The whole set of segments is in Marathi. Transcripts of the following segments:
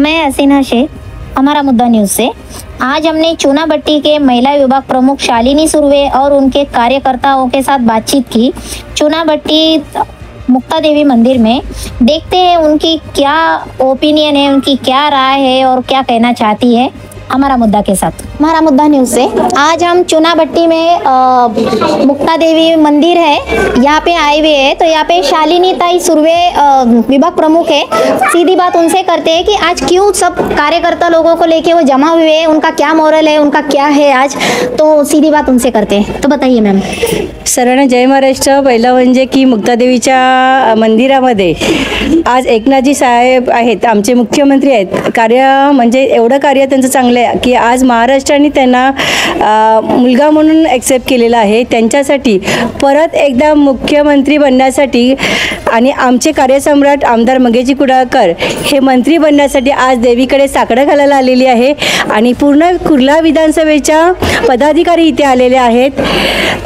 मैं हसीना शेख, हमारा मुद्दा न्यूज से। आज हमने चूनाभट्टी के महिला विभाग प्रमुख शालिनी सुर्वे और उनके कार्यकर्ताओं के साथ बातचीत की। चूनाभट्टी मुक्ता देवी मंदिर में देखते हैं उनकी क्या ओपिनियन है, उनकी क्या राय है और क्या कहना चाहती है। हमारा मुद्दा के साथ, हमारा मुद्दा न्यूज से आज हम चूनाभट्टी में मुक्ता देवी मंदिर है, यहाँ पे आए हुए हैं। तो यहाँ पे शालिनी ताई सुर्वे विभाग प्रमुख है। सीधी बात उनसे करते हैं कि आज क्यों सब कार्यकर्ता लोगों को लेके वो जमा हुए हैं, उनका क्या मोरल है, उनका क्या है आज। तो सीधी बात उनसे करते हैं, तो बताइए मॅम। सर्वांना जय महाराष्ट्र। पहिलं म्हणजे की मुक्तादेवीच्या मंदिरामध्ये आज एकनाथजी साहेब आहेत, आमचे मुख्यमंत्री आहेत। कार्य म्हणजे एवढं कार्य त्यांचं चांगलं आहे की आज महाराष्ट्राने त्यांना मुलगा म्हणून ॲक्सेप्ट केलेला आहे। त्यांच्यासाठी परत एकदा मुख्यमंत्री बनण्यासाठी आणि आमचे कार्यसम्राट आमदार मंगेशजी कुडाळकर हे मंत्री बनण्यासाठी आज देवीकडे साकडं घालायला आलेली आहे आणि पूर्ण कुर्ला विधानसभेच्या पदाधिकारी इथे आलेले आहेत।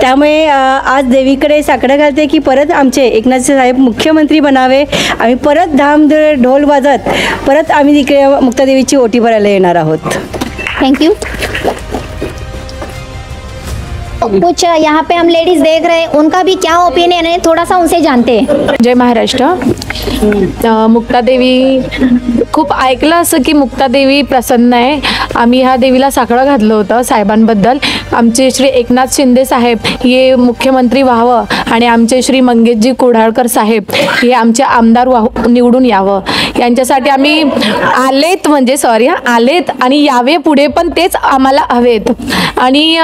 त्यामुळे आज देवीकडे साकडं घालते की परत आमचे एकनाथ साहेब मुख्यमंत्री बनावे। आम्ही परत धाम ढोल वाजत परत आम्ही इकडे मुक्तादेवीची ओटी भरायला येणार आहोत। Thank you. कुछ यहाँ पे हम लेडीज देख रहे हैं, उनका भी क्या ओपिनियन है, थोड़ा सा उनसे जानते हैं। जय महाराष्ट्र। मुक्तादेवी खूप ऐकलं असं की मुक्तादेवी प्रसन्न आहे। आम्ही ह्या देवीला साकडं घातलं होतं साहेबांबद्दल। आमचे श्री एकनाथ शिंदे साहेब हे मुख्यमंत्री व्हावं आणि आमचे श्री मंगेशजी कुडाळकर साहेब हे आमचे आमदार निवडून यावं, यांच्यासाठी आम्ही आलेत आणि यावे पुढे पण तेच आम्हाला हवेत। आणि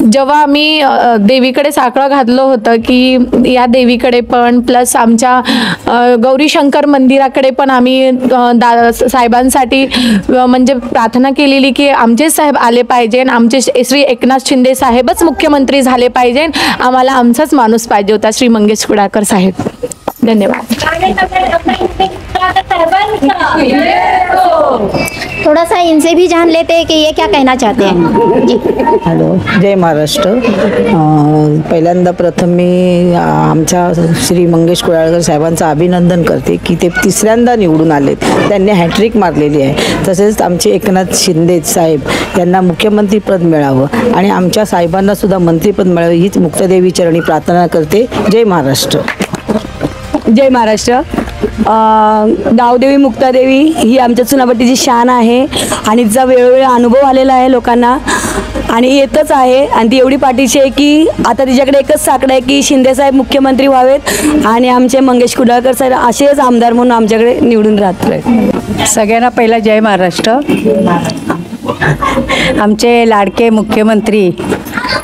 जेव्हा आम्ही देवीकडे साकडं घातलं होतं की या देवीकडे पण प्लस आमच्या गौरी शंकर मंदिराकडे पण आम्ही साहेबांसाठी म्हणजे प्रार्थना केलेली की आमचे साहेब आले पाहिजे, आमचे श्री एकनाथ शिंदे साहेबच मुख्यमंत्री झाले पाहिजे, आम्हाला आमचाच माणूस पाहिजे होता श्री मंगेश कुडाळकर साहेब। धन्यवाद। थोड़ा सा इनसे भी जान लेते हैं कि ये क्या कहना चाहते हैं। जी हॅलो, जय महाराष्ट्र। पहिल्यांदा प्रथम मी आमच्या श्री मंगेश कुडाळकर साहेबांचं अभिनंदन करते की ते तिसऱ्यांदा निवडून आलेत, त्यांनी हॅट्रिक मारलेली आहे। तसेच आमचे एकनाथ शिंदे साहेब यांना मुख्यमंत्रीपद मिळावं आणि आमच्या साहेबांना सुद्धा मंत्रीपद मिळावं हीच मुक्तादेवी चरणी प्रार्थना करते। जय महाराष्ट्र। जय महाराष्ट्र। गावदेवी मुक्तादेवी ही आमच्या चुनाभट्टीची शान आहे आणि तिचा वेळोवेळी अनुभव आलेला आहे लोकांना आणि येतच आहे आणि ती एवढी पाठीशी आहे की आता तिच्याकडे एकच साकडं आहे की शिंदेसाहेब मुख्यमंत्री व्हावेत आणि आमचे मंगेश कुडाळकर साहेब असेच आमदार म्हणून आमच्याकडे निवडून राहतात। सगळ्यांना पहिला जय महाराष्ट्र। आमचे लाडके मुख्यमंत्री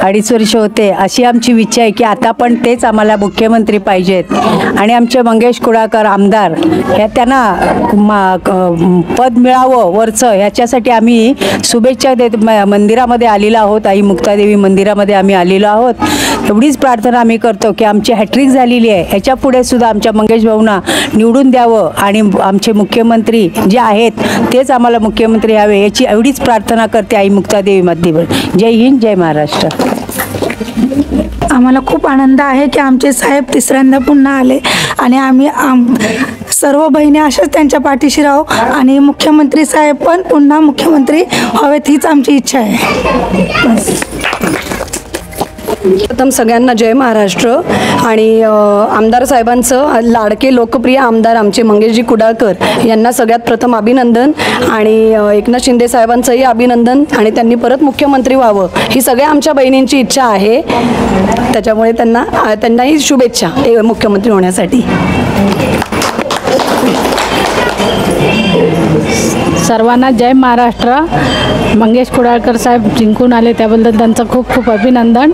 2.5 वर्ष होते, अशी आमची इच्छा आहे की आता पण तेच आम्हाला मुख्यमंत्री पाहिजेत आणि आमचे मंगेश कुडाळकर आमदार हे त्यांना पद मिळावं वरचं, ह्याच्यासाठी आम्ही शुभेच्छा देत मंदिरामध्ये आलेलो आहोत। आई मुक्तादेवी मंदिरामध्ये आम्ही आलेलो आहोत। एवढीच प्रार्थना आम्ही करतो की आमची हॅट्रिक झालेली आहे, ह्याच्या पुढे सुद्धा आमच्या मंगेश भाऊंना निवडून द्यावं आणि आमचे मुख्यमंत्री जे आहेत तेच आम्हाला मुख्यमंत्री हवे, याची एवढीच प्रार्थना करते आई मुक्तादेवी मंदिर। जय हिंद, जय महाराष्ट्र। आम्हाला खूप आनंद आहे की आमचे साहेब तिसऱ्यांदा पुन्हा आले आणि आम्ही सर्व बहिणी अशाच त्यांच्या पाठीशी राहू आणि मुख्यमंत्री साहेब पण पुन्हा मुख्यमंत्री व्हावेत हीच आमची इच्छा आहे। प्रथम सगळ्यांना जय महाराष्ट्र। आणि आमदार साहेबांचं लाडके लोकप्रिय आमदार आमचे मंगेशजी कुडाळकर यांना सगळ्यात प्रथम अभिनंदन आणि एकनाथ शिंदे साहेबांचंही अभिनंदन आणि त्यांनी परत मुख्यमंत्री व्हावं ही सगळ्या आमच्या बहिणींची इच्छा आहे, त्याच्यामुळे त्यांनाही शुभेच्छा मुख्यमंत्री होण्यासाठी। सर्वांना जय महाराष्ट्र। मंगेश कुडाळकर साहेब जिंकून आले त्याबद्दल त्यांचं खूप खूप अभिनंदन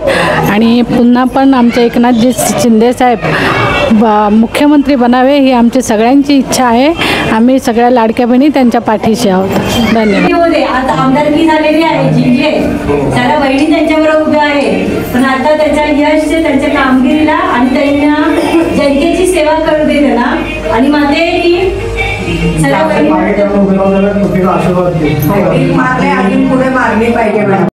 आणि पुन्हा पण आमचे एकनाथजी शिंदे साहेब मुख्यमंत्री बनावे ही आमची सगळ्यांची इच्छा आहे। आम्ही सगळ्या लाडक्या बहिणी त्यांच्या पाठीशी आहोत। धन्यवाद। आता आमदारकी झालेली आहे, जिंकले, सगळ्या बहिणी त्यांच्याबरोबर उभ्या आहे, पण आता त्याच्या यश त्यांच्या कामगिरीला आणि त्यांना जनतेची सेवा करू दे त्यांना आणि माझे की सगळ्या बहिणी